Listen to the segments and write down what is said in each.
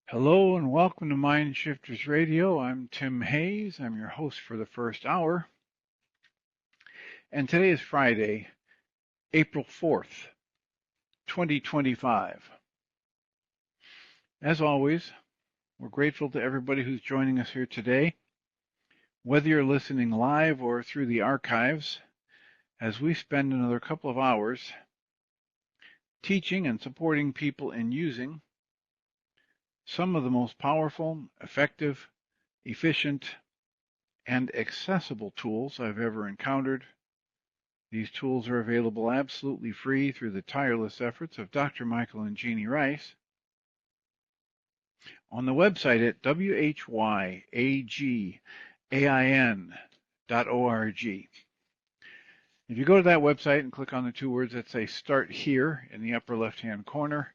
Hello and welcome to Mind Shifters Radio. I'm Tim Hayes. I'm your host for the first hour. And today is Friday, April 4th, 2025. As always, we're grateful to everybody who's joining us here today, whether you're listening live or through the archives, as we spend another couple of hours teaching and supporting people in using some of the most powerful, effective, efficient, and accessible tools I've ever encountered. These tools are available absolutely free through the tireless efforts of Dr. Michael and Jeanie Ryce on the website at whyagain.org. If you go to that website and click on the two words that say Start Here in the upper left-hand corner,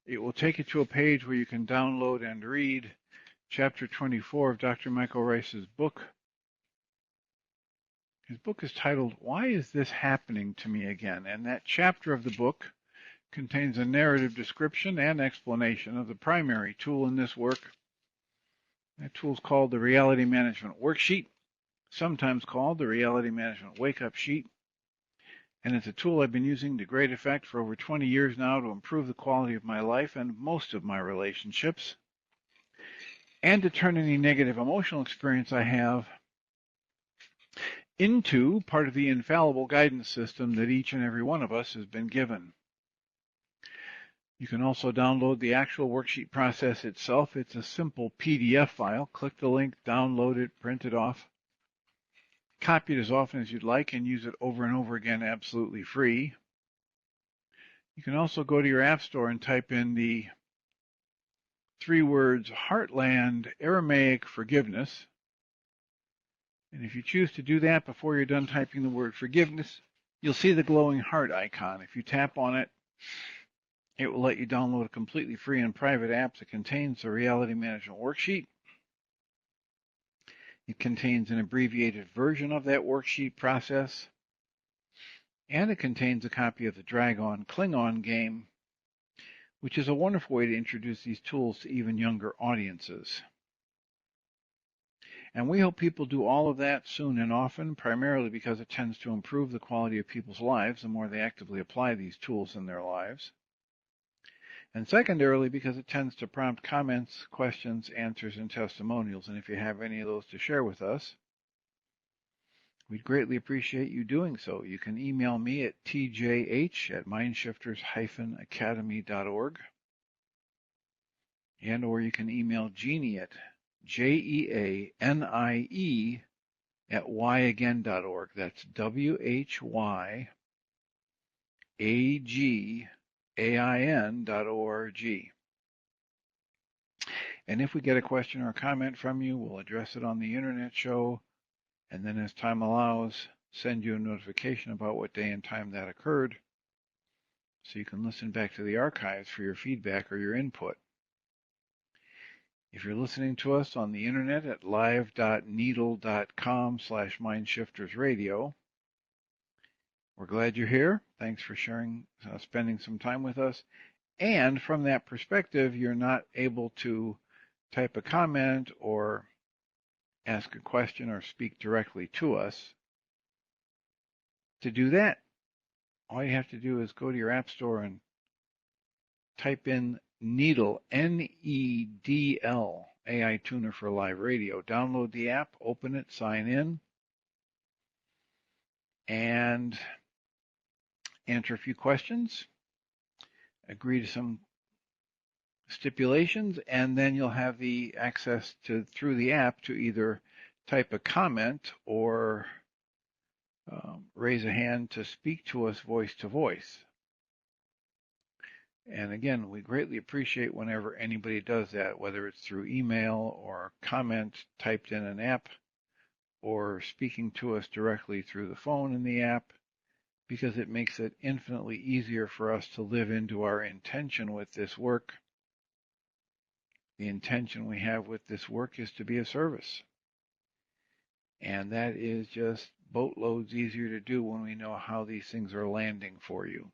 it will take you to a page where you can download and read Chapter 24 of Dr. Michael Ryce's book. His book is titled, Why Is This Happening to Me Again? And that chapter of the book contains a narrative description and explanation of the primary tool in this work. That tool is called the Reality Management Worksheet, sometimes called the Reality Management Wake-Up Sheet. And it's a tool I've been using to great effect for over 20 years now to improve the quality of my life and most of my relationships, and to turn any negative emotional experience I have into part of the infallible guidance system that each and every one of us has been given. You can also download the actual worksheet process itself. It's a simple PDF file. Click the link, download it, print it off, copy it as often as you'd like, and use it over and over again absolutely free. You can also go to your app store and type in the three words Heartland Aramaic Forgiveness. And if you choose to do that before you're done typing the word forgiveness, you'll see the glowing heart icon. If you tap on it, it will let you download a completely free and private app that contains the Reality Management Worksheet. It contains an abbreviated version of that worksheet process, and it contains a copy of the Drag-On Klingon game, which is a wonderful way to introduce these tools to even younger audiences. And we hope people do all of that soon and often, primarily because it tends to improve the quality of people's lives the more they actively apply these tools in their lives. And secondarily, because it tends to prompt comments, questions, answers, and testimonials. And if you have any of those to share with us, we'd greatly appreciate you doing so. You can email me at tjh@mindshifters-academy.org, and or you can email Jeanie at jeanie@whyagain.org. That's whyagain.org. And if we get a question or a comment from you, we'll address it on the internet show, and then as time allows, send you a notification about what day and time that occurred, so you can listen back to the archives for your feedback or your input. If you're listening to us on the internet at live.needle.com/mindshiftersradio, we're glad you're here. Thanks for spending some time with us. And from that perspective, you're not able to type a comment or ask a question or speak directly to us. To do that, all you have to do is go to your app store and type in Needle, N-E-D-L, AI Tuner for Live Radio. Download the app, open it, sign in, and answer a few questions, agree to some stipulations, and then you'll have the access to, through the app, to either type a comment or raise a hand to speak to us voice to voice. And again, we greatly appreciate whenever anybody does that, whether it's through email or comment typed in an app or speaking to us directly through the phone in the app, because it makes it infinitely easier for us to live into our intention with this work. The intention we have with this work is to be of service. And that is just boatloads easier to do when we know how these things are landing for you.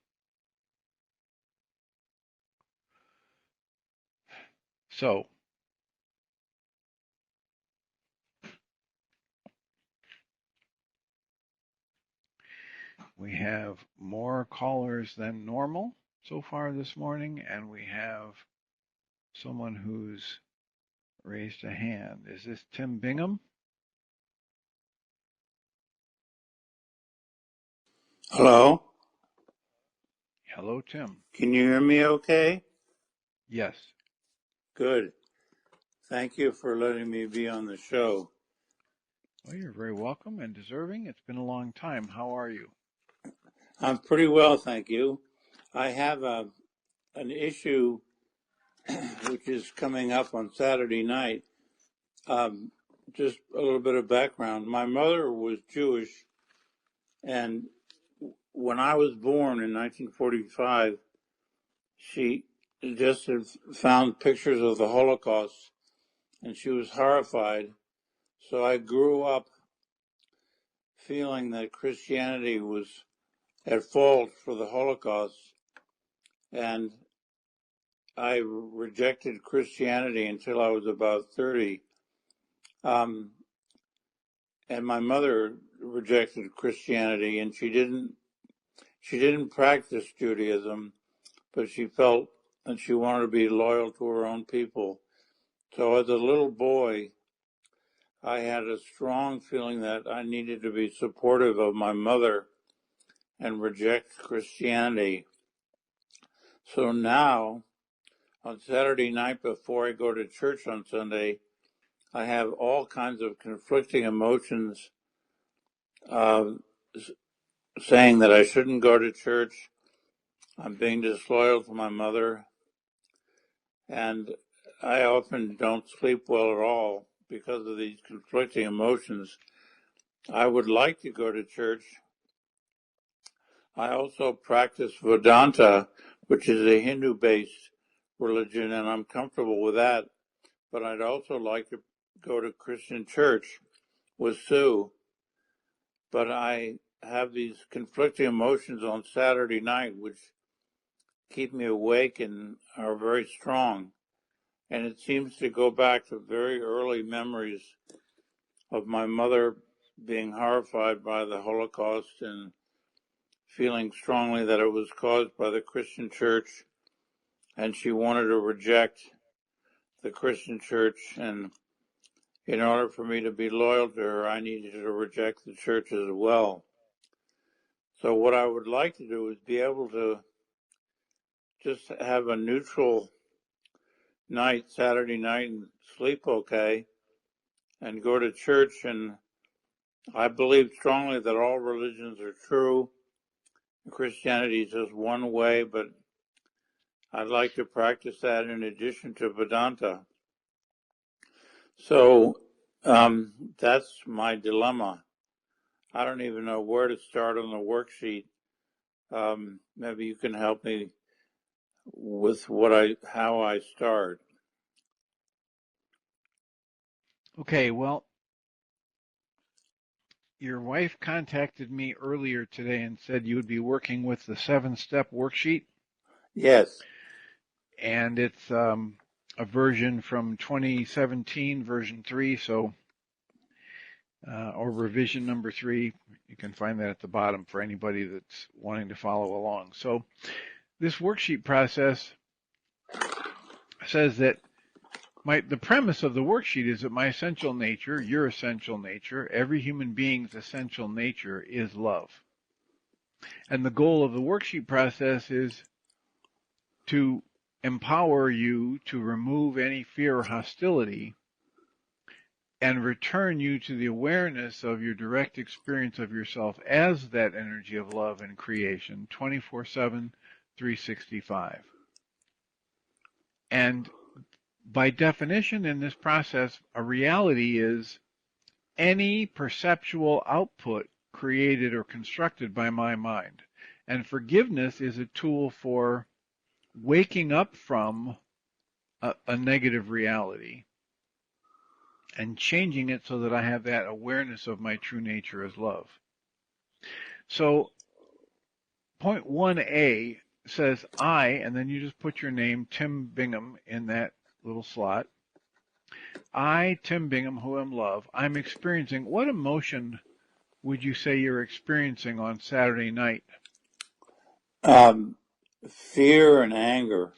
So, we have more callers than normal so far this morning, and we have someone who's raised a hand. Is this Tim Bingham? Hello? Hello, Tim. Can you hear me okay? Yes. Good. Thank you for letting me be on the show. Well, you're very welcome and deserving. It's been a long time. How are you? I'm pretty well, thank you. I have an issue which is coming up on Saturday night. Just a little bit of background. My mother was Jewish, and when I was born in 1945, she just had found pictures of the Holocaust, and she was horrified. So I grew up feeling that Christianity was at fault for the Holocaust, and I rejected Christianity until I was about 30. And my mother rejected Christianity, and she didn't practice Judaism, but she felt that she wanted to be loyal to her own people. So as a little boy, I had a strong feeling that I needed to be supportive of my mother and reject Christianity. So now, on Saturday night before I go to church on Sunday, I have all kinds of conflicting emotions, uh, saying that I shouldn't go to church. I'm being disloyal to my mother, and I often don't sleep well at all because of these conflicting emotions. I would like to go to church. I also practice Vedanta, which is a Hindu-based religion, and I'm comfortable with that. But I'd also like to go to Christian church with Sue. But I have these conflicting emotions on Saturday night, which keep me awake and are very strong. And it seems to go back to very early memories of my mother being horrified by the Holocaust and feeling strongly that it was caused by the Christian church, and she wanted to reject the Christian church. And in order for me to be loyal to her, I needed to reject the church as well. So what I would like to do is be able to just have a neutral night, Saturday night, and sleep okay, and go to church. And I believe strongly that all religions are true. Christianity is just one way, but I'd like to practice that in addition to Vedanta. So that's my dilemma. I don't even know where to start on the worksheet. Maybe you can help me with how I start. Okay, well, your wife contacted me earlier today and said you would be working with the 7-step worksheet. Yes. And it's a version from 2017, version 3, so or revision number 3. You can find that at the bottom for anybody that's wanting to follow along. So this worksheet process says that the premise of the worksheet is that my essential nature, your essential nature, every human being's essential nature is love. And the goal of the worksheet process is to empower you to remove any fear or hostility and return you to the awareness of your direct experience of yourself as that energy of love and creation 24/7, 365. And by definition in this process, a reality is any perceptual output created or constructed by my mind. And forgiveness is a tool for waking up from a negative reality and changing it so that I have that awareness of my true nature as love. So point 1A says I, and then you just put your name, Tim Bingham, in that little slot. I, Tim Bingham, who am love, I'm experiencing, what emotion would you say you're experiencing on Saturday night? Fear and anger.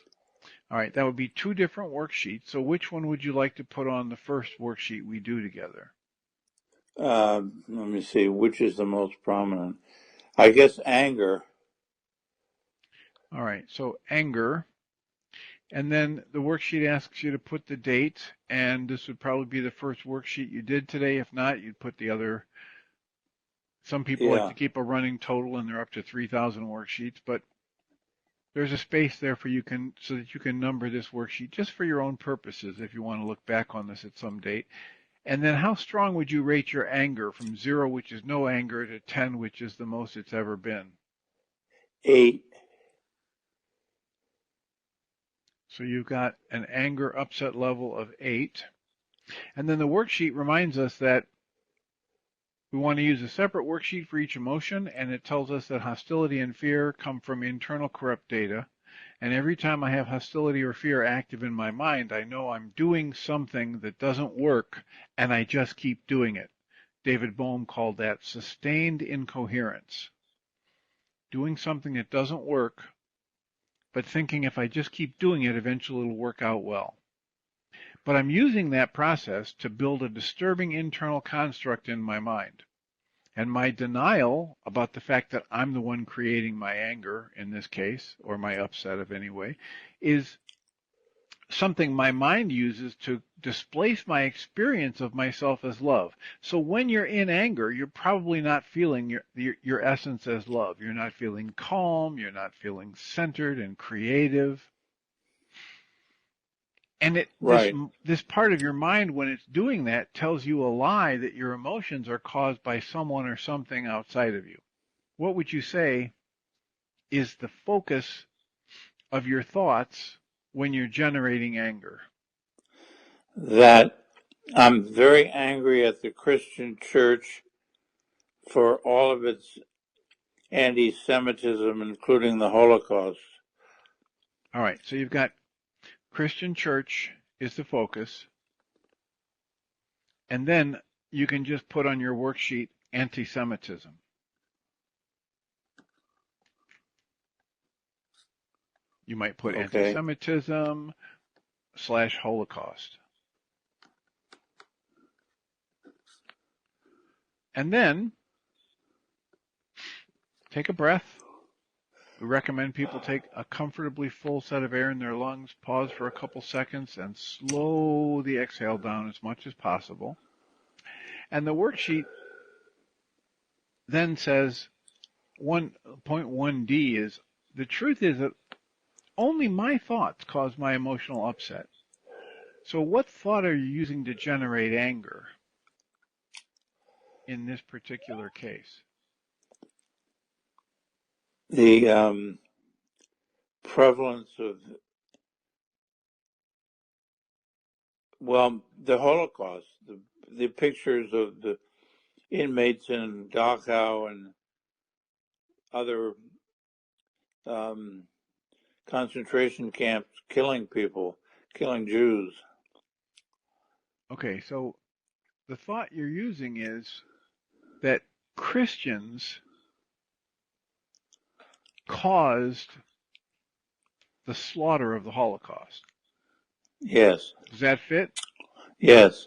All right, that would be two different worksheets. So which one would you like to put on the first worksheet we do together? Let me see, which is the most prominent? I guess anger. All right, so anger. And then the worksheet asks you to put the date, and this would probably be the first worksheet you did today. If not, you'd put the other. Some people like Yeah. to keep a running total, and they're up to 3,000 worksheets, but there's a space there for you can so that you can number this worksheet just for your own purposes if you want to look back on this at some date. And then how strong would you rate your anger from 0, which is no anger, to 10, which is the most it's ever been? 8. So you've got an anger upset level of 8. And then the worksheet reminds us that we want to use a separate worksheet for each emotion, and it tells us that hostility and fear come from internal corrupt data. And every time I have hostility or fear active in my mind, I know I'm doing something that doesn't work, and I just keep doing it. David Bohm called that sustained incoherence. Doing something that doesn't work, but thinking if I just keep doing it, eventually it'll work out well. But I'm using that process to build a disturbing internal construct in my mind. And my denial about the fact that I'm the one creating my anger in this case, or my upset of any way, is something my mind uses to displace my experience of myself as love. So when you're in anger, you're probably not feeling your essence as love. You're not feeling calm. You're not feeling centered and creative. And Right. this part of your mind, when it's doing that, tells you a lie that your emotions are caused by someone or something outside of you. What would you say is the focus of your thoughts when you're generating anger? That I'm very angry at the Christian church for all of its anti-Semitism, including the Holocaust. All right, so you've got Christian church is the focus, and then you can just put on your worksheet anti-Semitism. You might put Okay. anti-Semitism / Holocaust. And then take a breath. We recommend people take a comfortably full set of air in their lungs, pause for a couple seconds, and slow the exhale down as much as possible. And the worksheet then says 1.1D is the truth is that only my thoughts cause my emotional upset. So what thought are you using to generate anger in this particular case? The prevalence of, well, the Holocaust, the pictures of the inmates in Dachau and other concentration camps killing people, killing Jews. Okay, so the thought you're using is that Christians caused the slaughter of the Holocaust. Yes. Does that fit? Yes.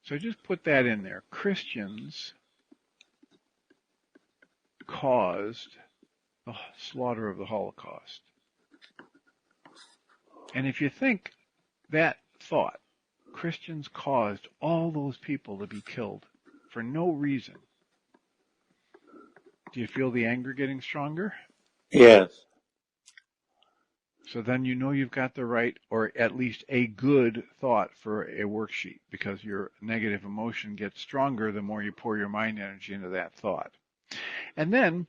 So just put that in there. Christians caused the slaughter of the Holocaust. And if you think that thought, Christians caused all those people to be killed for no reason, do you feel the anger getting stronger? Yes. So then you know you've got the right, or at least a good thought for a worksheet, because your negative emotion gets stronger the more you pour your mind energy into that thought. And then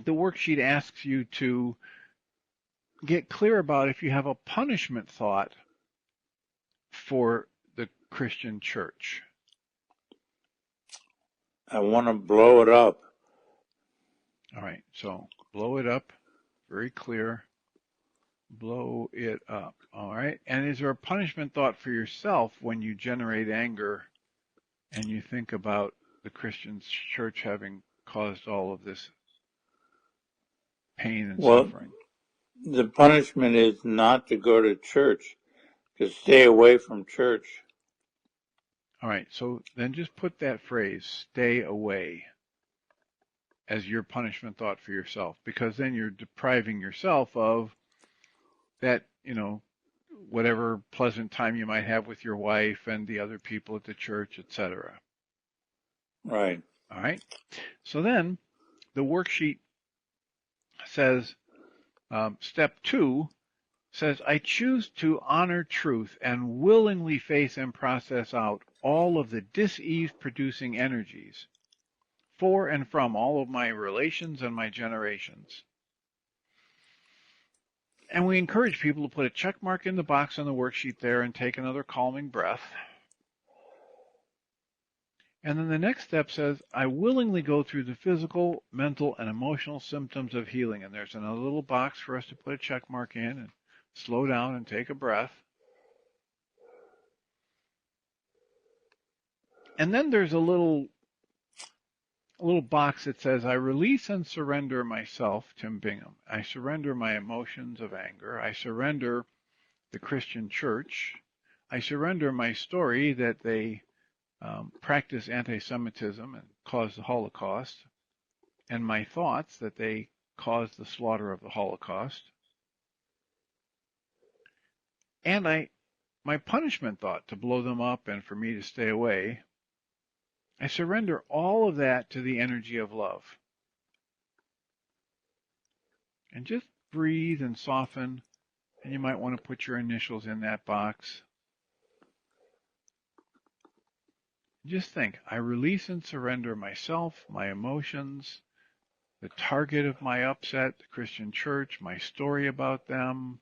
the worksheet asks you to get clear about if you have a punishment thought for the Christian church. I want to blow it up. All right, so blow it up, very clear. Blow it up. All right. And is there a punishment thought for yourself when you generate anger and you think about the Christian church having caused all of this pain and Well, suffering? the punishment is not to go to church, to stay away from church. All right. So then just put that phrase, stay away, as your punishment thought for yourself, because then you're depriving yourself of that, whatever pleasant time you might have with your wife and the other people at the church, etc. Right. All right. So then the worksheet says, step 2 says, I choose to honor truth and willingly face and process out all of the dis-ease producing energies for and from all of my relations and my generations. And we encourage people to put a check mark in the box on the worksheet there and take another calming breath. And then the next step says, I willingly go through the physical, mental, and emotional symptoms of healing. And there's another little box for us to put a check mark in and slow down and take a breath. And then there's a little box that says, I release and surrender myself, Tim Bingham. I surrender my emotions of anger. I surrender the Christian church. I surrender my story that they practice anti-Semitism and caused the Holocaust, and my thoughts that they caused the slaughter of the Holocaust. And my punishment thought to blow them up and for me to stay away. I surrender all of that to the energy of love. And just breathe and soften, and you might want to put your initials in that box. Just think, I release and surrender myself, my emotions, the target of my upset, the Christian church, my story about them,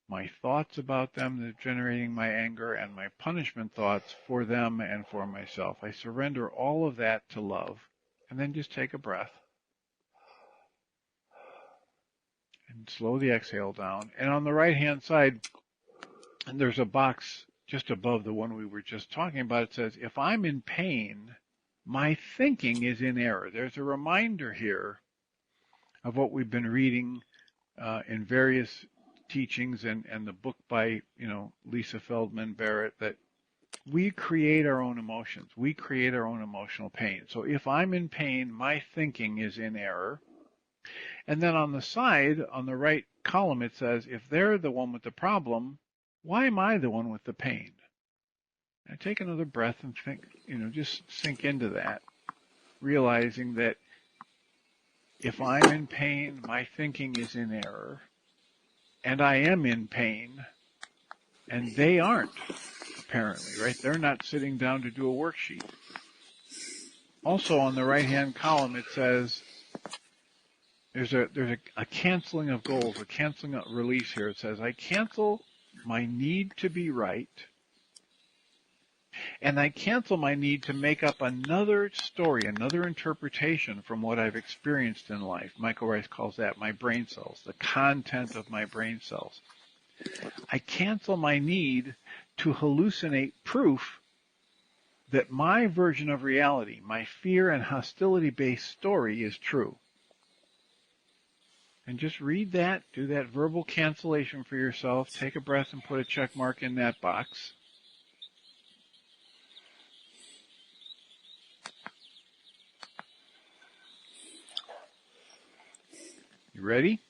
my thoughts about them that are generating my anger, and my punishment thoughts for them and for myself. I surrender all of that to love. And then just take a breath. And slow the exhale down. And on the right-hand side, there's a box just above the one we were just talking about. It says, if I'm in pain, my thinking is in error. There's a reminder here of what we've been reading in various teachings and the book by, Lisa Feldman Barrett, that we create our own emotions. We create our own emotional pain. So if I'm in pain, my thinking is in error. And then on the side, on the right column, it says, if they're the one with the problem, why am I the one with the pain? Now take another breath and think, just sink into that, realizing that if I'm in pain, my thinking is in error, and I am in pain, and they aren't, apparently, right? They're not sitting down to do a worksheet. Also on the right-hand column, it says, there's a canceling of goals, a canceling of release here. It says, I cancel my need to be right, and I cancel my need to make up another story, another interpretation from what I've experienced in life. Michael Ryce calls that my brain cells, the content of my brain cells. I cancel my need to hallucinate proof that my version of reality, my fear and hostility-based story, is true. And just read that, do that verbal cancellation for yourself, take a breath and put a check mark in that box. You ready?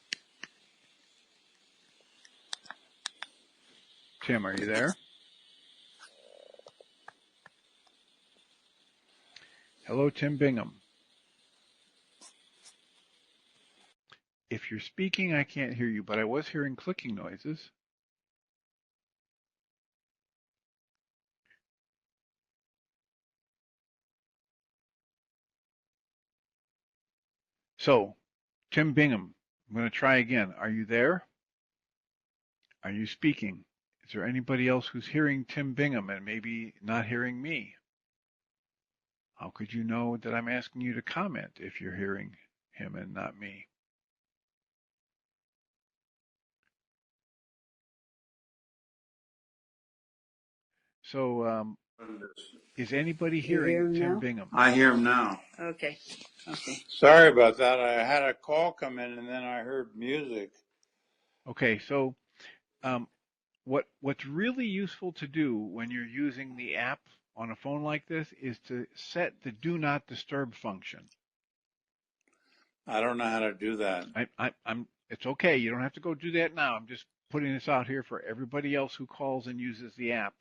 Tim, are you there? Hello, Tim Bingham. If you're speaking, I can't hear you, but I was hearing clicking noises. So, Tim Bingham, I'm going to try again. Are you there? Are you speaking? Is there anybody else who's hearing Tim Bingham and maybe not hearing me? How could you know that I'm asking you to comment if you're hearing him and not me? So, is anybody You hear hearing him Tim now? Bingham? I hear him now. Okay. Sorry about that. I had a call come in and then I heard music. Okay, so what's really useful to do when you're using the app on a phone like this is to set the do not disturb function. I don't know how to do that. It's okay. You don't have to go do that now. I'm just putting this out here for everybody else who calls and uses the app.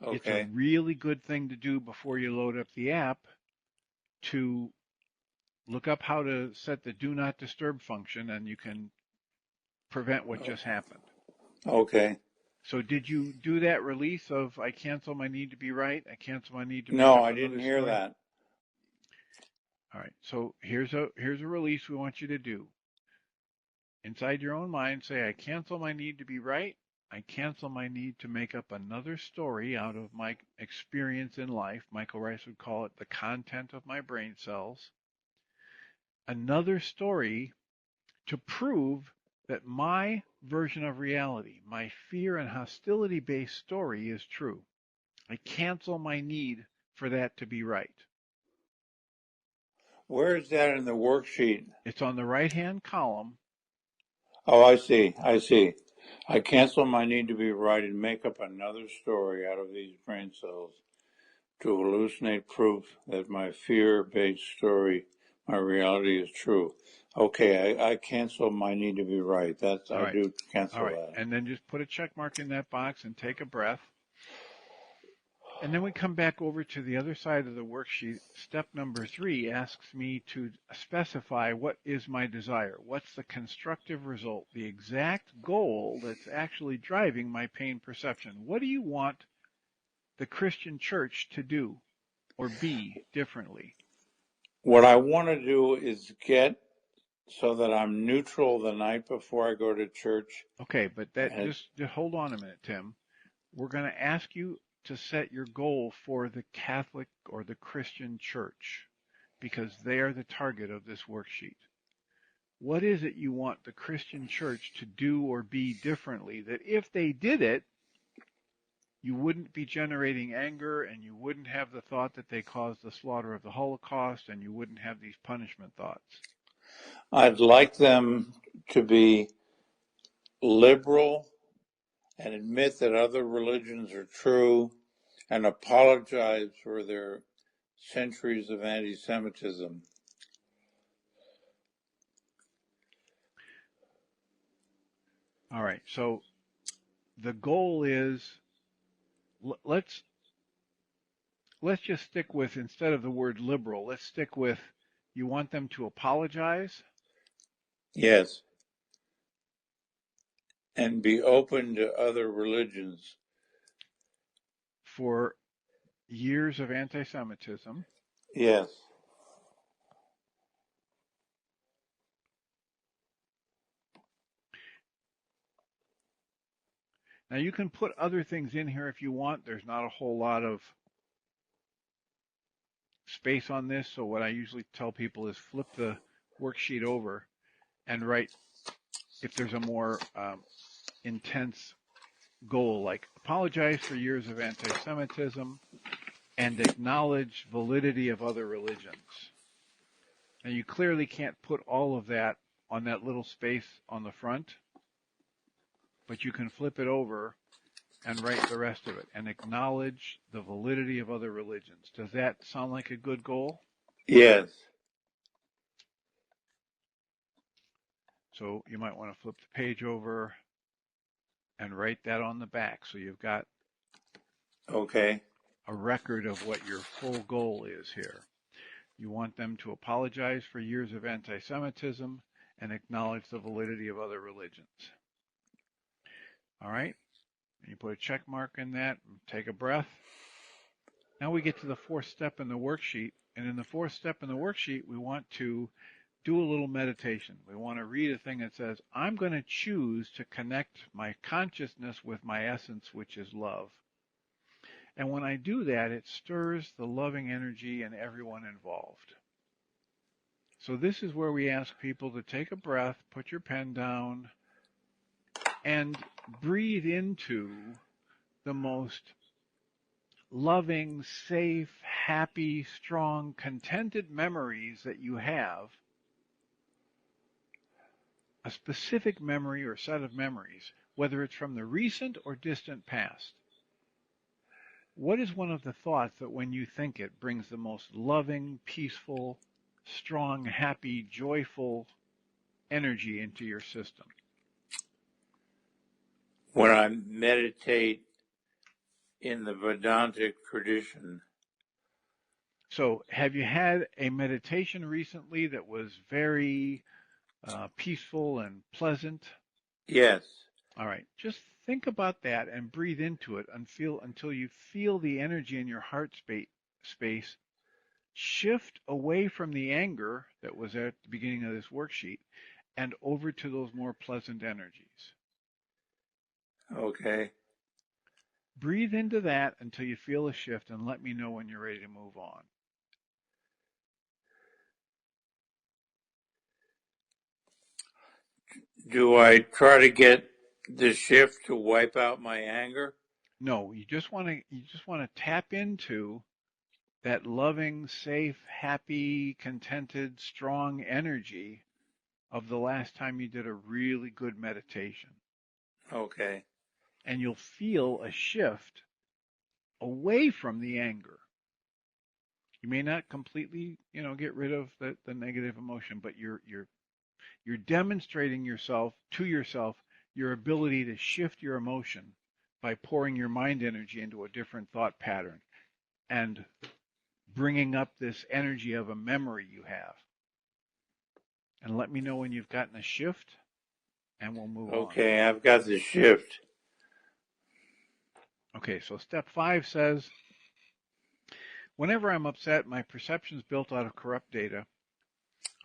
It's a Okay. really good thing to do before you load up the app, to look up how to set the do not disturb function, and you can prevent what just happened. Okay. So did you do that release of I cancel my need to be right? I cancel my need to make No, up I another didn't hear story? that. All right. So here's a release we want you to do. Inside your own mind, say, I cancel my need to be right. I cancel my need to make up another story out of my experience in life. Michael Ryce would call it the content of my brain cells. Another story to prove that my version of reality, my fear and hostility-based story, is true. I cancel my need for that to be right. Where is that in the worksheet? It's on the right-hand column. Oh, I see. I see. I cancel my need to be right and make up another story out of these brain cells to hallucinate proof that my fear-based story, my reality, is true. Okay, I cancel my need to be right. All I right. do All cancel right. that. And then just put a check mark in that box and take a breath. And then we come back over to the other side of the worksheet. Step number 3 asks me to specify what is my desire. What's the constructive result, the exact goal that's actually driving my pain perception? What do you want the Christian church to do or be differently? What I want to do is get so that I'm neutral the night before I go to church. Okay, but that And just hold on a minute, Tim. We're going to ask you to set your goal for the Catholic or the Christian church, because they are the target of this worksheet. What is it you want the Christian church to do or be differently, that if they did it, you wouldn't be generating anger, and you wouldn't have the thought that they caused the slaughter of the Holocaust, and you wouldn't have these punishment thoughts? I'd like them to be liberal and admit that other religions are true and apologize for their centuries of anti-Semitism. All right, so the goal is, let's just stick with, instead of the word liberal, let's stick with, you want them to apologize Yes. And be open to other religions. for years of anti-Semitism. Yes. Now you can put other things in here if you want. There's not a whole lot of space on this, so what I usually tell people is flip the worksheet over and write, if there's a more intense goal, like apologize for years of anti-Semitism and acknowledge validity of other religions. Now you clearly can't put all of that on that little space on the front, but you can flip it over and write the rest of it and acknowledge the validity of other religions. Does that sound like a good goal? Yes. So you might want to flip the page over and write that on the back, so you've got Okay. a record of what your full goal is here. You want them to apologize for years of anti-Semitism and acknowledge the validity of other religions. All right? And you put a check mark in that, and take a breath. Now we get to the 4th step in the worksheet. And in the 4th step in the worksheet, we want to do a little meditation. We want to read a thing that says, I'm going to choose to connect my consciousness with my essence, which is love. And when I do that, it stirs the loving energy in everyone involved. So this is where we ask people to take a breath, put your pen down, and breathe into the most loving, safe, happy, strong, contented memories that you have, a specific memory or set of memories, whether it's from the recent or distant past. What is one of the thoughts that when you think it brings the most loving, peaceful, strong, happy, joyful energy into your system? When I meditate in the Vedantic tradition. So have you had a meditation recently that was very peaceful and pleasant? Yes. All right. Just think about that and breathe into it until you feel the energy in your heart space shift away from the anger that was at the beginning of this worksheet and over to those more pleasant energies. Okay. Breathe into that until you feel a shift and let me know when you're ready to move on. Do I try to get the shift to wipe out my anger? No, you just want to tap into that loving, safe, happy, contented, strong energy of the last time you did a really good meditation. Okay. And you'll feel a shift away from the anger. You may not completely, get rid of the negative emotion, but you're demonstrating to yourself your ability to shift your emotion by pouring your mind energy into a different thought pattern and bringing up this energy of a memory you have. And let me know when you've gotten a shift and we'll move on. Okay, I've got the shift. Okay, so step 5 says, whenever I'm upset, my perception is built out of corrupt data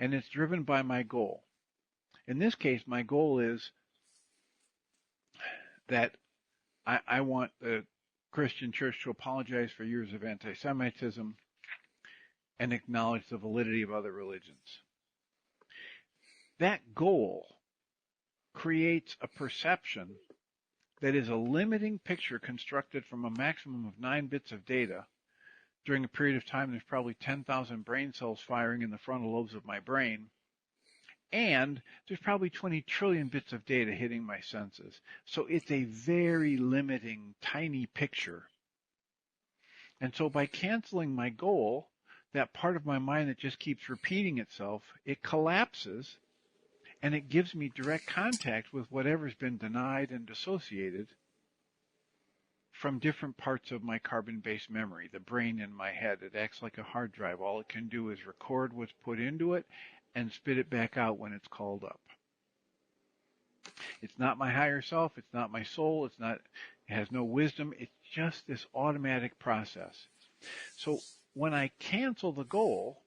and it's driven by my goal. In this case, my goal is that I want the Christian church to apologize for years of anti-Semitism and acknowledge the validity of other religions. That goal creates a perception that is a limiting picture constructed from a maximum of 9 bits of data. During a period of time, there's probably 10,000 brain cells firing in the frontal lobes of my brain. And there's probably 20 trillion bits of data hitting my senses. So it's a very limiting, tiny picture. And so by canceling my goal, that part of my mind that just keeps repeating itself, it collapses and it gives me direct contact with whatever's been denied and dissociated from different parts of my carbon-based memory, the brain in my head. It acts like a hard drive. All it can do is record what's put into it and spit it back out when it's called up. It's not my higher self. It's not my soul. It has no wisdom. It's just this automatic process. So when I cancel the goal,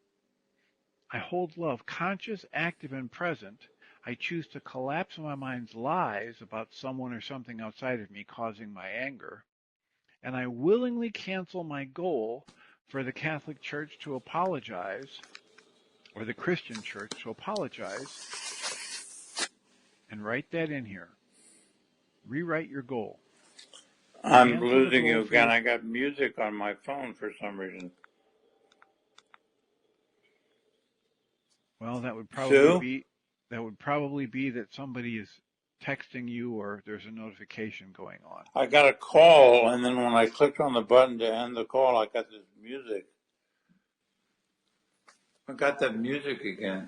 I hold love conscious, active, and present. I choose to collapse my mind's lies about someone or something outside of me causing my anger. And I willingly cancel my goal for the Catholic Church to apologize, or the Christian Church to apologize, and write that in here. Rewrite your goal. I'm losing you again. I got music on my phone for some reason. Well, that would probably be that somebody is texting you or there's a notification going on. I got a call, and then when I clicked on the button to end the call, I got this music. I got that music again.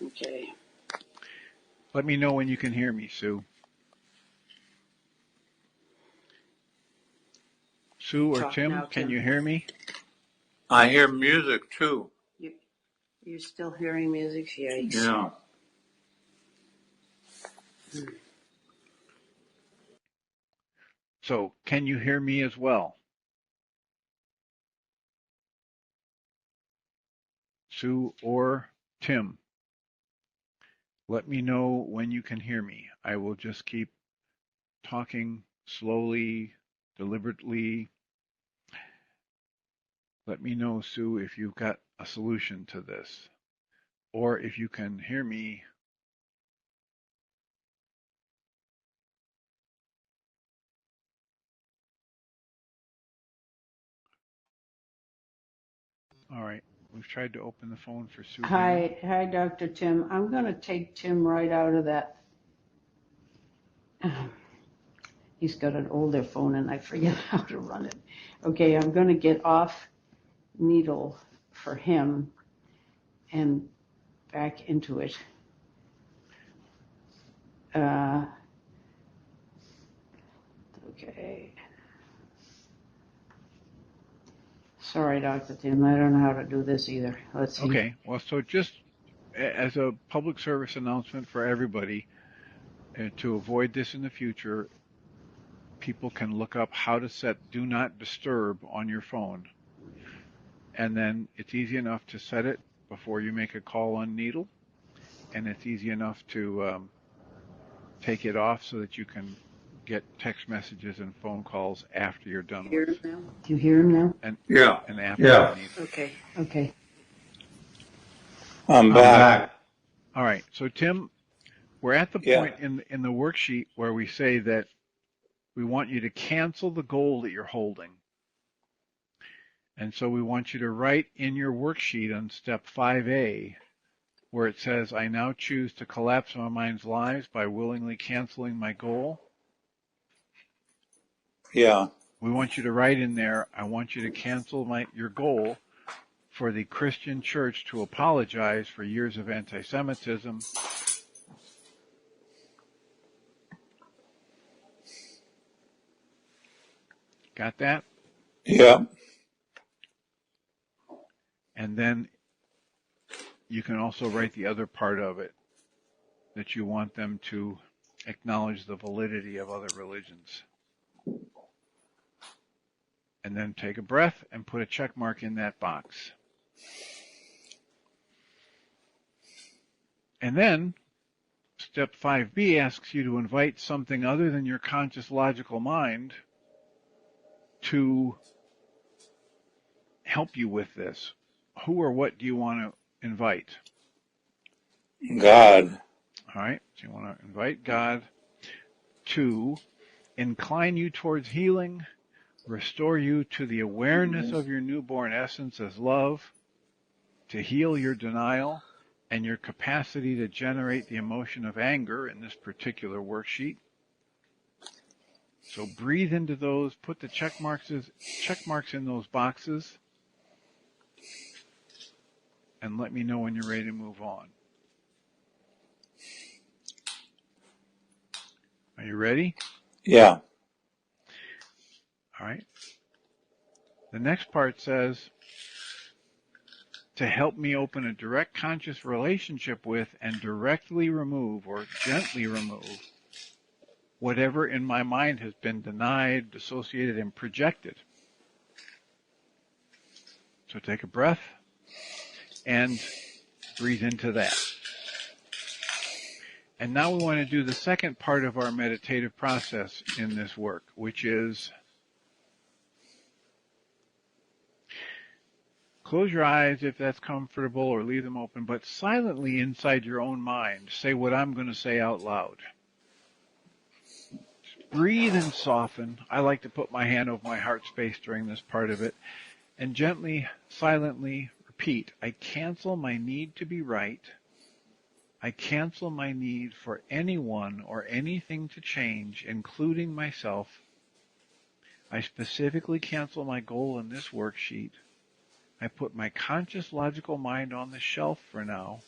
Okay. Let me know when you can hear me, Sue. Sue or Talk Tim, now, can Tim. you hear me? I hear music too. You're still hearing music? Yikes. Yeah. So, can you hear me as well? Sue or Tim, let me know when you can hear me. I will just keep talking slowly, deliberately. Let me know, Sue, if you've got a solution to this, or if you can hear me All right. We've tried to open the phone for Sue. Hi, Dr. Tim. I'm going to take Tim right out of that. He's got an older phone and I forget how to run it. Okay, I'm going to get off needle for him and back into it. Okay. Sorry, Dr. Tim. I don't know how to do this either. Let's see. Okay. Well, so just as a public service announcement for everybody, to avoid this in the future, people can look up how to set Do Not Disturb on your phone. And then it's easy enough to set it before you make a call on Needle. And it's easy enough to take it off so that you can get text messages and phone calls after you're done Hear with. him now? Do you hear him now? And Yeah. after Yeah. Needle. Okay. Okay. I'm back. All right. So Tim, we're at the Yeah. point in the worksheet where we say that we want you to cancel the goal that you're holding. And so we want you to write in your worksheet on step 5A, where it says, I now choose to collapse my mind's lies by willingly canceling my goal. Yeah. We want you to write in there, I want you to cancel your goal for the Christian church to apologize for years of anti-Semitism. Got that? Yeah. And then you can also write the other part of it, that you want them to acknowledge the validity of other religions. And then take a breath and put a check mark in that box. And then step 5B asks you to invite something other than your conscious logical mind to help you with this. Who or what do you want to invite? God. All right, so you want to invite God to incline you towards healing, restore you to the awareness of your newborn essence as love, to heal your denial and your capacity to generate the emotion of anger in this particular worksheet. So breathe into those, put the check marks in those boxes, and let me know when you're ready to move on. Are you ready? Yeah. All right. The next part says, to help me open a direct conscious relationship with and directly remove or gently remove whatever in my mind has been denied, dissociated, and projected. So take a breath and breathe into that. And now we want to do the second part of our meditative process in this work, which is close your eyes if that's comfortable or leave them open, but silently inside your own mind, say what I'm going to say out loud. Breathe and soften. I like to put my hand over my heart space during this part of it and gently, silently repeat, I cancel my need to be right. I cancel my need for anyone or anything to change, including myself. I specifically cancel my goal in this worksheet. I put my conscious logical mind on the shelf for now.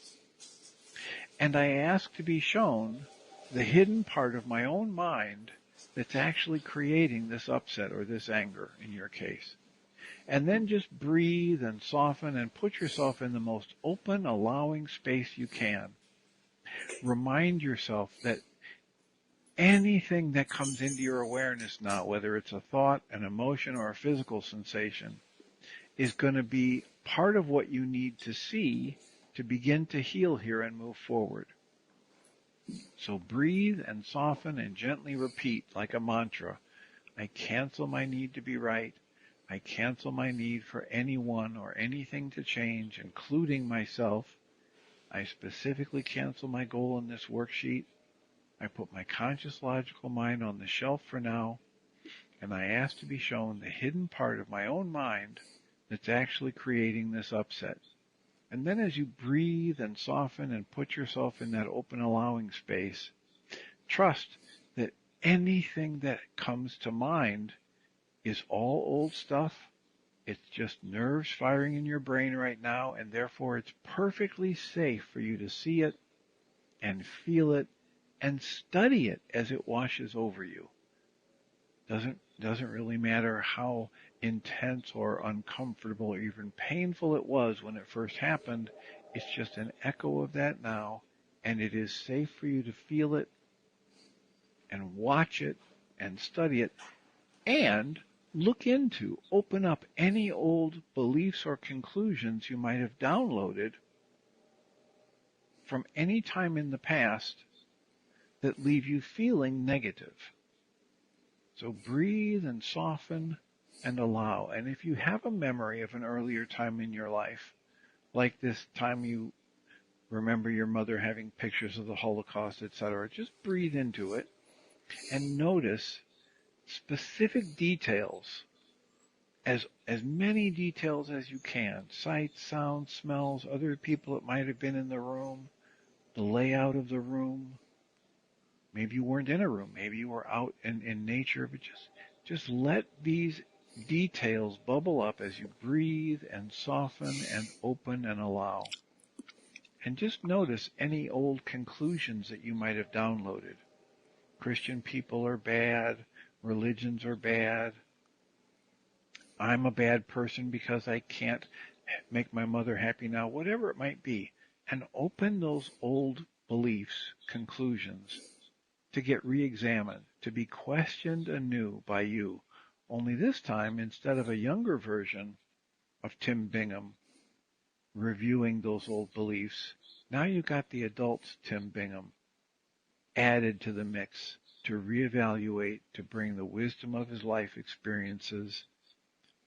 And I ask to be shown the hidden part of my own mind that's actually creating this upset or this anger in your case. And then just breathe and soften and put yourself in the most open, allowing space you can. Remind yourself that anything that comes into your awareness now, whether it's a thought, an emotion, or a physical sensation, is going to be part of what you need to see to begin to heal here and move forward. So breathe and soften and gently repeat like a mantra. I cancel my need to be right. I cancel my need for anyone or anything to change, including myself. I specifically cancel my goal in this worksheet. I put my conscious logical mind on the shelf for now, and I ask to be shown the hidden part of my own mind that's actually creating this upset. And then as you breathe and soften and put yourself in that open allowing space, trust that anything that comes to mind is all old stuff. It's just nerves firing in your brain right now, and therefore it's perfectly safe for you to see it and feel it and study it as it washes over you. Doesn't really matter how intense or uncomfortable or even painful it was when it first happened. It's just an echo of that now, and it is safe for you to feel it and watch it and study it and open up any old beliefs or conclusions you might have downloaded from any time in the past that leave you feeling negative. So breathe and soften and allow. And if you have a memory of an earlier time in your life, like this time you remember your mother having pictures of the Holocaust, etc., just breathe into it and notice specific details, as many details as you can. Sights, sounds, smells, other people that might have been in the room, the layout of the room. Maybe you weren't in a room. Maybe you were out in nature, but just let these details bubble up as you breathe and soften and open and allow. And just notice any old conclusions that you might have downloaded. Christian people are bad. Religions are bad. I'm a bad person because I can't make my mother happy now. Whatever it might be. And open those old beliefs, conclusions, to get re-examined, to be questioned anew by you. Only this time, instead of a younger version of Tim Bingham reviewing those old beliefs, now you got the adult Tim Bingham added to the mix to reevaluate, to bring the wisdom of his life experiences,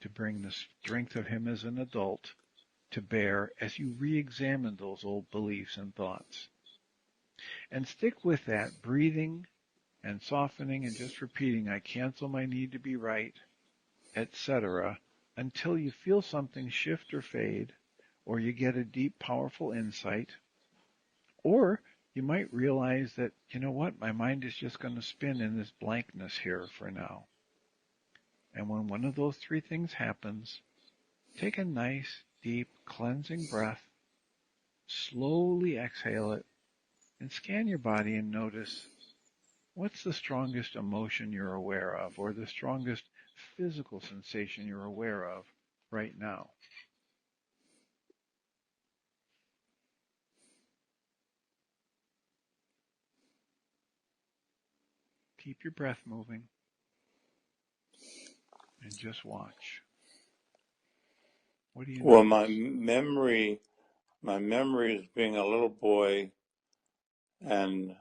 to bring the strength of him as an adult to bear as you re-examine those old beliefs and thoughts. And stick with that, breathing and softening and just repeating, I cancel my need to be right, etc., until you feel something shift or fade, or you get a deep, powerful insight, or you might realize that, you know what, my mind is just going to spin in this blankness here for now. And when one of those three things happens, take a nice, deep, cleansing breath, slowly exhale it, and scan your body and notice, what's the strongest emotion you're aware of, or the strongest physical sensation you're aware of right now? Keep your breath moving and just watch. What do you Well, notice? my memory is being a little boy and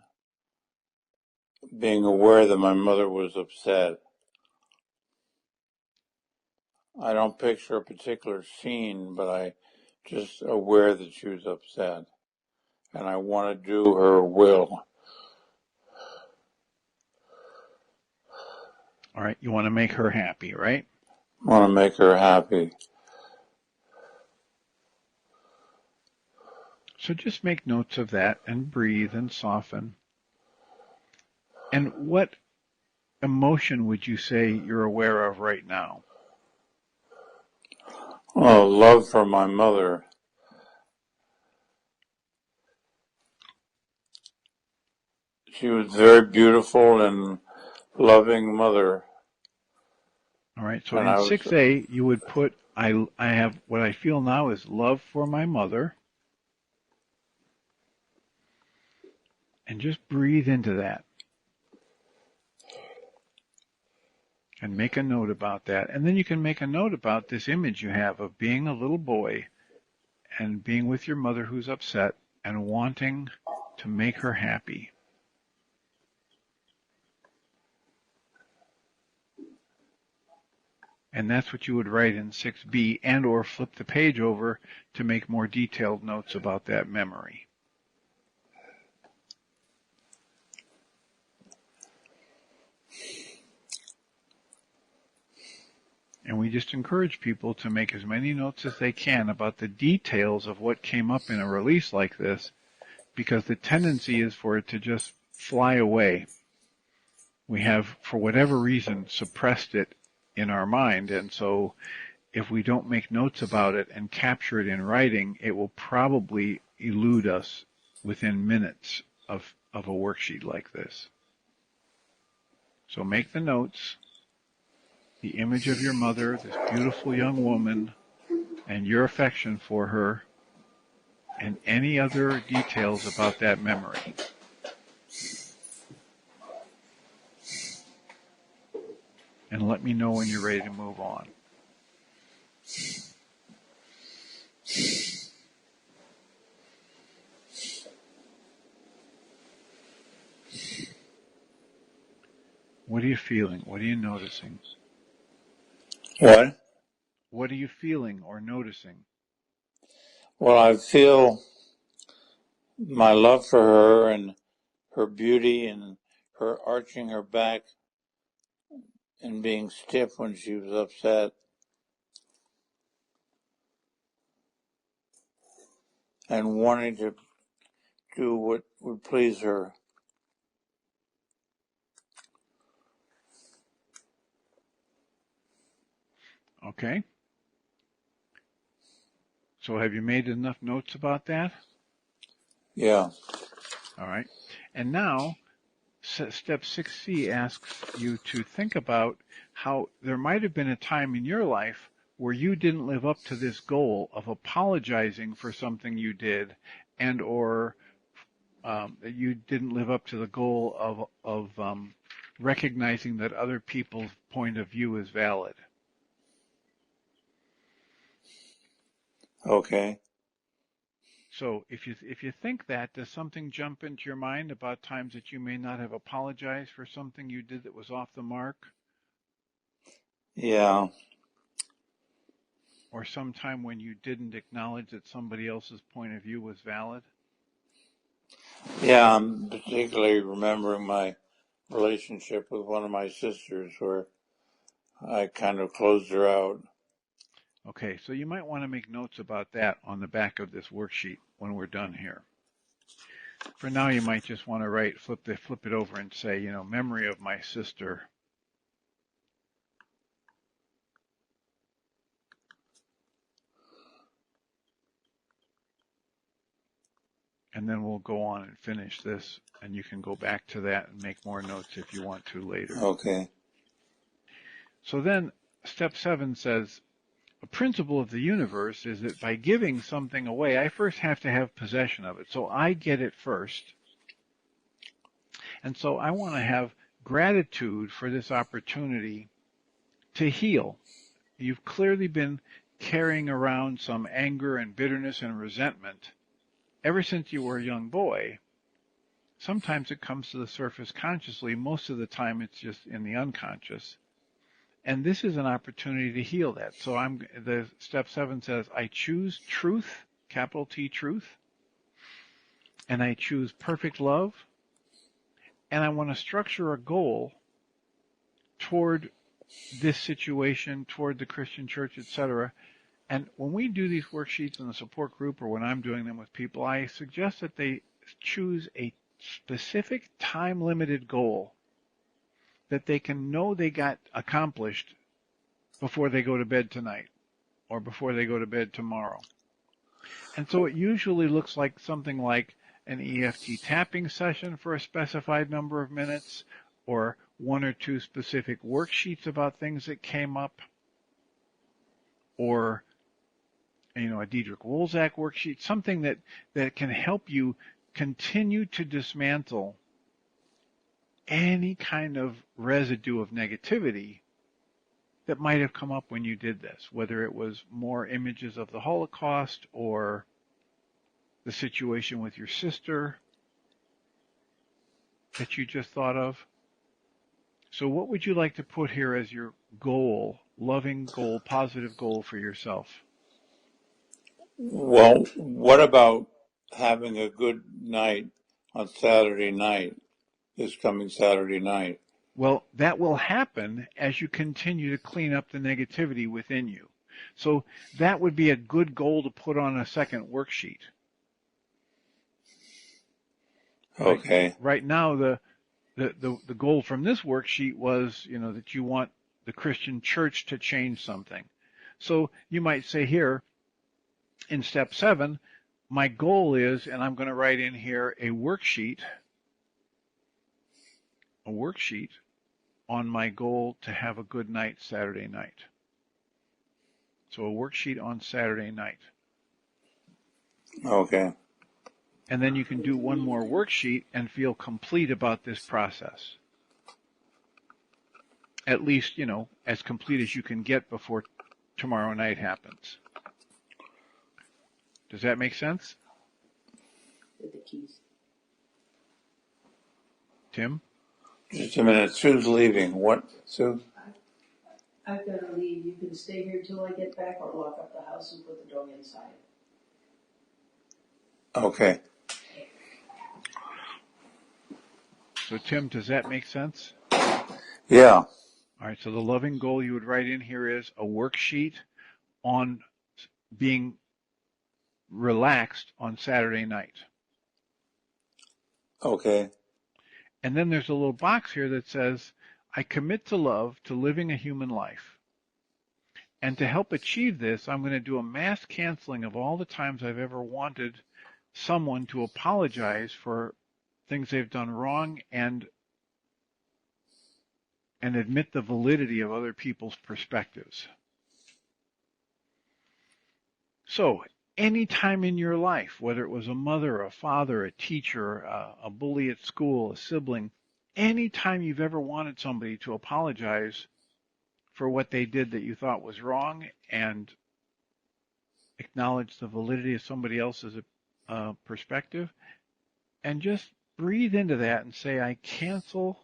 being aware that my mother was upset. I don't picture a particular scene, but I just aware that she was upset, and I want to do her will. All right, you want to make her happy, right? I want to make her happy. So just make notes of that and breathe and soften. And what emotion would you say you're aware of right now? Oh, love for my mother. She was very beautiful and loving mother. All right, so And in I was, 6A, you would put, I have, what I feel now is love for my mother. And just breathe into that. And make a note about that. And then you can make a note about this image you have of being a little boy and being with your mother who's upset and wanting to make her happy. And that's what you would write in 6B, and or flip the page over to make more detailed notes about that memory. And we just encourage people to make as many notes as they can about the details of what came up in a release like this, because the tendency is for it to just fly away. We have, for whatever reason, suppressed it in our mind, and so if we don't make notes about it and capture it in writing, it will probably elude us within minutes of a worksheet like this. So make the notes, the image of your mother, this beautiful young woman, and your affection for her, and any other details about that memory. And let me know when you're ready to move on. What are you feeling? What are you noticing? What? What are you feeling or noticing? Well, I feel my love for her and her beauty and her arching her back and being stiff when she was upset and wanting to do what would please her. Okay. So have you made enough notes about that? Yeah. All right. And now, step 6C asks you to think about how there might have been a time in your life where you didn't live up to this goal of apologizing for something you did, and or that you didn't live up to the goal of recognizing that other people's point of view is valid. Okay. So if you think that, does something jump into your mind about times that you may not have apologized for something you did that was off the mark? Yeah. Or some time when you didn't acknowledge that somebody else's point of view was valid? Yeah, I'm particularly remembering my relationship with one of my sisters where I kind of closed her out. Okay, so you might want to make notes about that on the back of this worksheet when we're done here. For now, you might just want to flip it over and say, memory of my sister. And then we'll go on and finish this, and you can go back to that and make more notes if you want to later. Okay. So then step 7 says, a principle of the universe is that by giving something away, I first have to have possession of it. So I get it first. And so I want to have gratitude for this opportunity to heal. You've clearly been carrying around some anger and bitterness and resentment ever since you were a young boy. Sometimes it comes to the surface consciously. Most of the time it's just in the unconscious. And this is an opportunity to heal that. So the step 7 says, I choose truth, capital T, truth, and I choose perfect love, and I want to structure a goal toward this situation, toward the Christian church, etc. And when we do these worksheets in the support group or when I'm doing them with people, I suggest that they choose a specific time-limited goal that they can know they got accomplished before they go to bed tonight or before they go to bed tomorrow. And so it usually looks like something like an EFT tapping session for a specified number of minutes, or 1 or 2 specific worksheets about things that came up, or a Diedrich Wolzak worksheet, something that can help you continue to dismantle any kind of residue of negativity that might have come up when you did this, whether it was more images of the Holocaust or the situation with your sister that you just thought of. So what would you like to put here as your goal, loving goal, positive goal for yourself? Well, what about having a good night on Saturday night, this coming Saturday night? Well, that will happen as you continue to clean up the negativity within you. So that would be a good goal to put on a second worksheet. Okay. Right now, the goal from this worksheet was, that you want the Christian church to change something. So you might say here in step 7, my goal is, and I'm going to write in here a worksheet on my goal to have a good night Saturday night. So a worksheet on Saturday night. Okay. And then you can do one more worksheet and feel complete about this process. At least, as complete as you can get before tomorrow night happens. Does that make sense? With the keys. Tim? Just a minute. Sue's leaving. What, Sue? I've got to leave. You can stay here till I get back or lock up the house and put the dog inside. Okay. So Tim, does that make sense? Yeah. All right, so the loving goal you would write in here is a worksheet on being relaxed on Saturday night. Okay. And then there's a little box here that says, I commit to love, to living a human life. And to help achieve this, I'm going to do a mass canceling of all the times I've ever wanted someone to apologize for things they've done wrong and admit the validity of other people's perspectives. So any time in your life, whether it was a mother, a father, a teacher, a bully at school, a sibling, any time you've ever wanted somebody to apologize for what they did that you thought was wrong and acknowledge the validity of somebody else's perspective, and just breathe into that and say, I cancel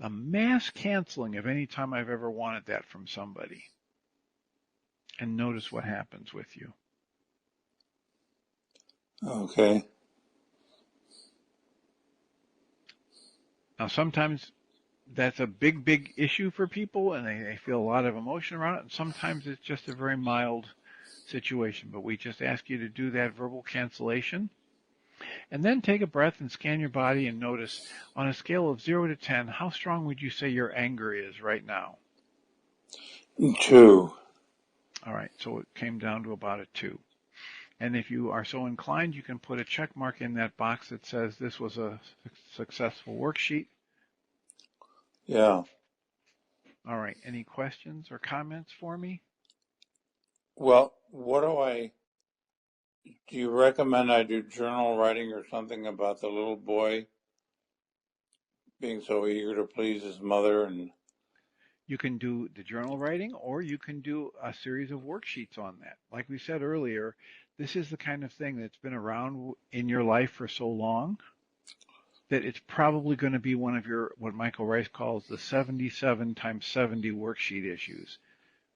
a mass canceling of any time I've ever wanted that from somebody. And notice what happens with you. Okay. Now, sometimes that's a big, big issue for people, and they feel a lot of emotion around it. And sometimes it's just a very mild situation. But we just ask you to do that verbal cancellation. And then take a breath and scan your body and notice, on a scale of 0 to 10, how strong would you say your anger is right now? 2. All right, so it came down to about a 2. And if you are so inclined, you can put a check mark in that box that says this was a successful worksheet. Yeah. All right, any questions or comments for me? Well, do you recommend I do journal writing or something about the little boy being so eager to please his mother? And You can do the journal writing, or you can do a series of worksheets on that. Like we said earlier, this is the kind of thing that's been around in your life for so long that it's probably going to be one of your, what Michael Ryce calls the 77 times 70 worksheet issues,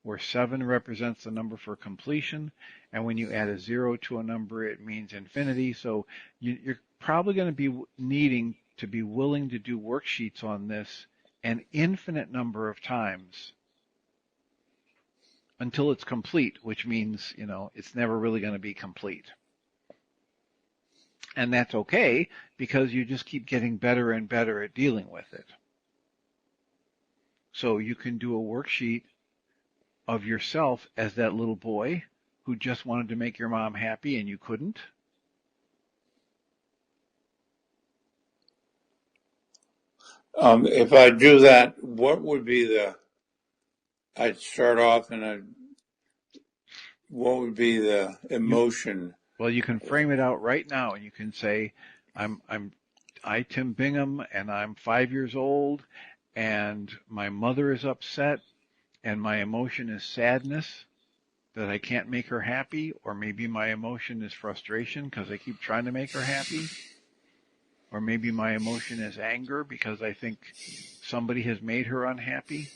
where 7 represents the number for completion, and when you add a 0 to a number, it means infinity. So you're probably going to be needing to be willing to do worksheets on this an infinite number of times until it's complete, which means, it's never really going to be complete. And that's okay, because you just keep getting better and better at dealing with it. So you can do a worksheet of yourself as that little boy who just wanted to make your mom happy and you couldn't. if I do that, what would be I'd start off what would be the emotion? Well, you can frame it out right now, and you can say, I, Tim Bingham, and I'm 5 years old, and my mother is upset, and my emotion is sadness that I can't make her happy, or maybe my emotion is frustration because I keep trying to make her happy, or maybe my emotion is anger because I think somebody has made her unhappy.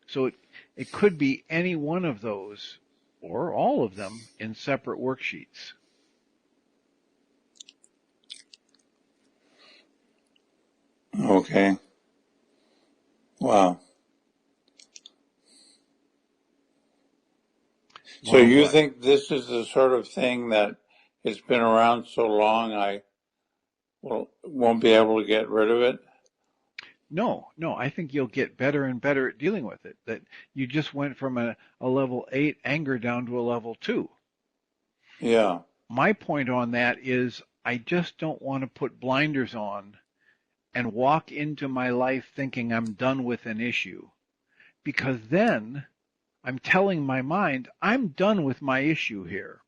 So it could be any one of those, or all of them, in separate worksheets. Okay. Wow. So Wow, you what? think this is the sort of thing that it's been around so long I won't be able to get rid of it? No, no, I think you'll get better and better at dealing with it. That you just went from a level 8 anger down to a level 2. Yeah. My point on that is I just don't want to put blinders on and walk into my life thinking I'm done with an issue, because then I'm telling my mind I'm done with my issue here.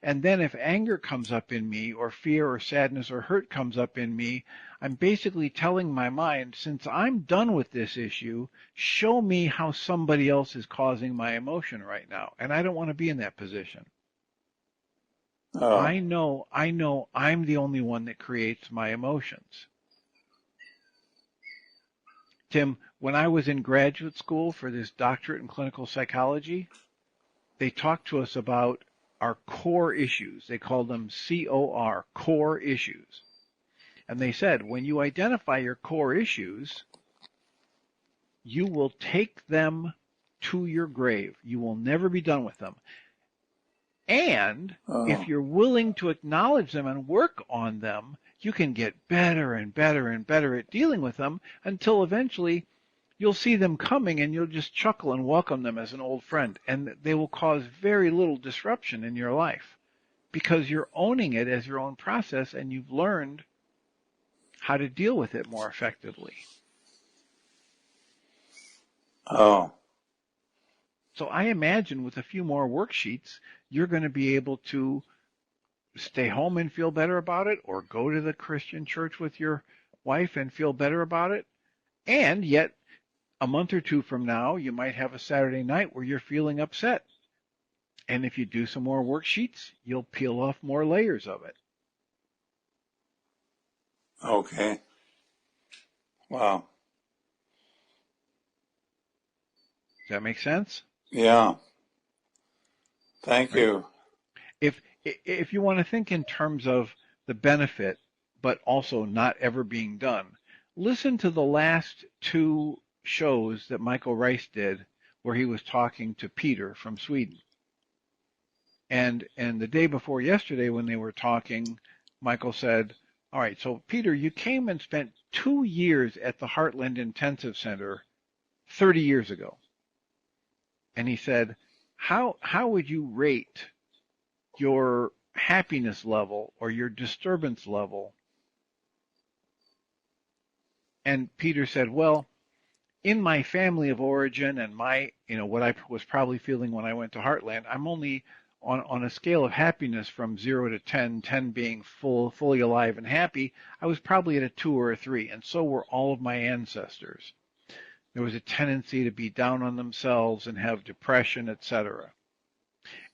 And then if anger comes up in me, or fear or sadness or hurt comes up in me, I'm basically telling my mind, since I'm done with this issue, show me how somebody else is causing my emotion right now. And I don't want to be in that position. Oh. I know I'm the only one that creates my emotions. Tim, when I was in graduate school for this doctorate in clinical psychology, they talked to us about our core issues. They called them COR, core issues. And they said, when you identify your core issues, you will take them to your grave. You will never be done with them. And if Oh. you're willing to acknowledge them and work on them, you can get better and better and better at dealing with them until eventually you'll see them coming and you'll just chuckle and welcome them as an old friend. And they will cause very little disruption in your life because you're owning it as your own process and you've learned how to deal with it more effectively. Oh. So I imagine with a few more worksheets, you're going to be able to stay home and feel better about it, or go to the Christian church with your wife and feel better about it. And yet, a month or two from now, you might have a Saturday night where you're feeling upset. And if you do some more worksheets, you'll peel off more layers of it. Okay. Wow. Does that make sense? Yeah. Thank Right? you. If you want to think in terms of the benefit, but also not ever being done, listen to the last two shows that Michael Ryce did where he was talking to Peter from Sweden. And the day before yesterday when they were talking, Michael said, all right, so Peter, you came and spent 2 years at the Heartland Intensive Center 30 years ago. And he said, how would you rate your happiness level or your disturbance level? And Peter said, well, in my family of origin and my, what I was probably feeling when I went to Heartland, I'm only on a scale of happiness from 0 to 10, 10 being fully alive and happy, I was probably at a 2 or a 3, and so were all of my ancestors. There was a tendency to be down on themselves and have depression, etc.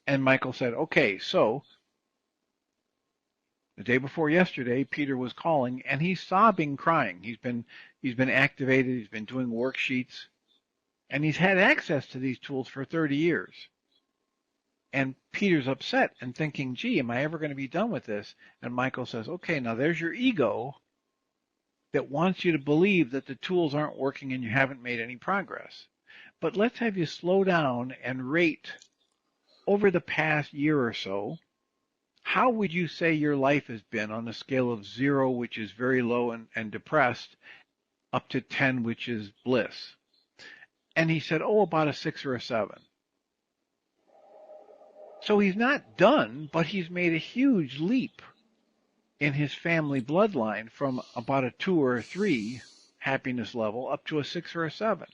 And Michael said, okay, so the day before yesterday, Peter was calling, and he's sobbing, crying. He's been activated. He's been doing worksheets, and he's had access to these tools for 30 years. And Peter's upset and thinking, gee, am I ever going to be done with this? And Michael says, okay, now there's your ego that wants you to believe that the tools aren't working and you haven't made any progress. But let's have you slow down and rate over the past year or so. How would you say your life has been on a scale of 0, which is very low and depressed, up to 10, which is bliss? And he said, oh, about a 6 or a 7. So he's not done, but he's made a huge leap in his family bloodline from about a 2 or a 3 happiness level up to a 6 or a 7.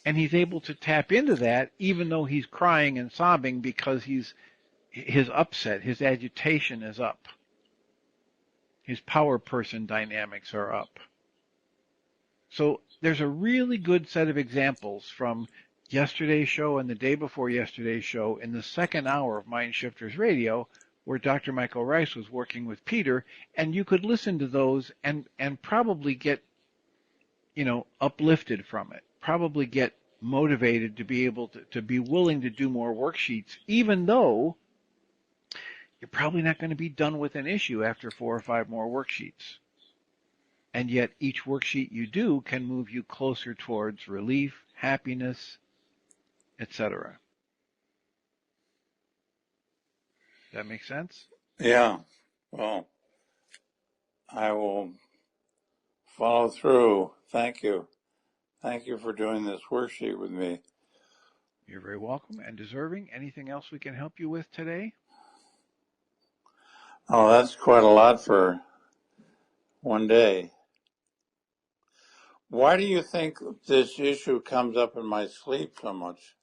And he's able to tap into that even though he's crying and sobbing because his upset, his agitation is up. His power person dynamics are up. So there's a really good set of examples from yesterday's show and the day before yesterday's show in the second hour of Mind Shifters Radio where Dr. Michael Ryce was working with Peter, and you could listen to those and probably get, uplifted from it, probably get motivated to be able to be willing to do more worksheets, even though you're probably not going to be done with an issue after 4 or 5 more worksheets. and yet each worksheet you do can move you closer towards relief, happiness, etc. That make sense? Yeah. Well, I will follow through. Thank you. Thank you for doing this worksheet with me. You're very welcome and deserving. Anything else we can help you with today? Oh, that's quite a lot for one day. Why do you think this issue comes up in my sleep so much?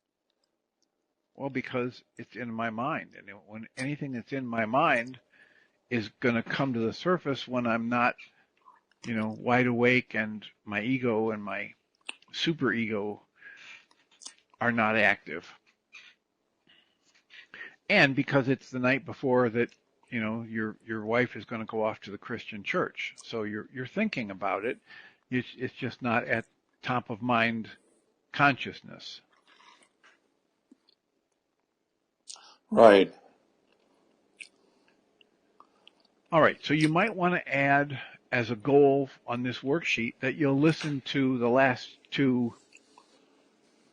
Well, because it's in my mind. And when anything that's in my mind is going to come to the surface when I'm not, wide awake and my ego and my superego are not active. And because it's the night before that, your wife is going to go off to the Christian church. So you're thinking about it. It's just not at top of mind consciousness. Right. All right, so you might want to add as a goal on this worksheet that you'll listen to the last two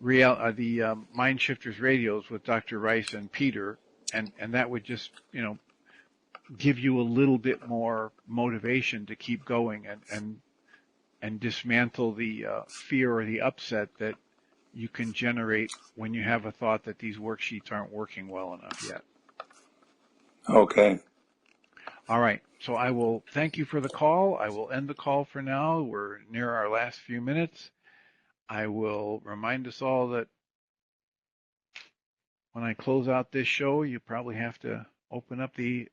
Mind Shifters radios with Dr. Ryce and Peter, and that would just, give you a little bit more motivation to keep going and dismantle the fear or the upset that you can generate when you have a thought that these worksheets aren't working well enough yet. Okay. All right, so I will thank you for the call. I will end the call for now. We're near our last few minutes. I will remind us all that when I close out this show, you probably have to open up the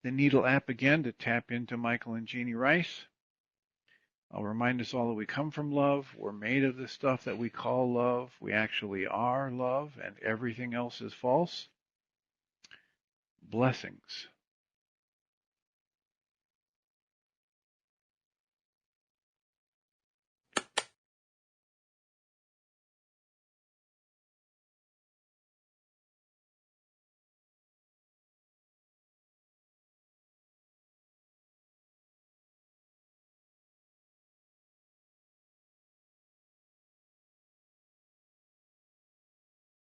Needle app again to tap into Michael and Jeanie Ryce. I'll remind us all that we come from love. We're made of the stuff that we call love. We actually are love, and everything else is false. Blessings.